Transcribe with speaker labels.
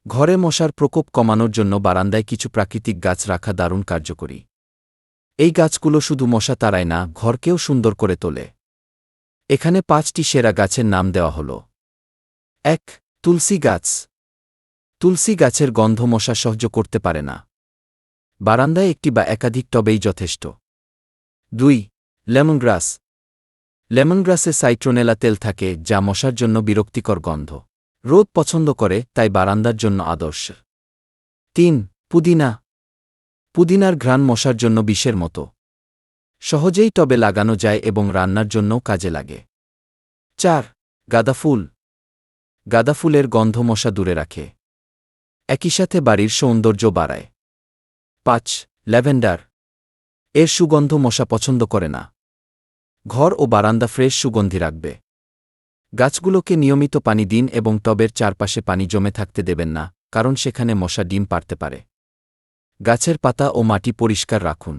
Speaker 1: ঘরে মশার প্রকোপ কমানোর জন্য বারান্দায় কিছু প্রাকৃতিক গাছ রাখা দারুণ কার্যকরী। এই গাছগুলো শুধু মশা তাড়ায় না, ঘরকেও সুন্দর করে তোলে। এখানে ৫টি সেরা গাছের নাম দেওয়া হল। ১. তুলসী গাছ। তুলসী গাছের গন্ধ মশা সহ্য করতে পারে না। বারান্দায় একটি বা একাধিক টবেই যথেষ্ট। ২. লেমনগ্রাস। লেমনগ্রাসে সাইট্রোনেলা তেল থাকে, যা মশার জন্য বিরক্তিকর গন্ধ। রোদ পছন্দ করে, তাই বারান্দার জন্য আদর্শ। ৩. পুদিনা। পুদিনার ঘ্রাণ মশার জন্য বিষের মতো। সহজেই টবে লাগানো যায় এবং রান্নার জন্যও কাজে লাগে। ৪. গাঁদাফুল। গাঁদাফুলের গন্ধ মশা দূরে রাখে, একই সাথে বাড়ির সৌন্দর্য বাড়ায়। ৫. ল্যাভেন্ডার। এর সুগন্ধ মশা পছন্দ করে না। ঘর ও বারান্দা ফ্রেশ সুগন্ধি রাখবে। গাছগুলোকে নিয়মিত পানি দিন এবং টবের চারপাশে পানি জমে থাকতে দেবেন না, কারণ সেখানে মশা ডিম পাড়তে পারে। গাছের পাতা ও মাটি পরিষ্কার রাখুন।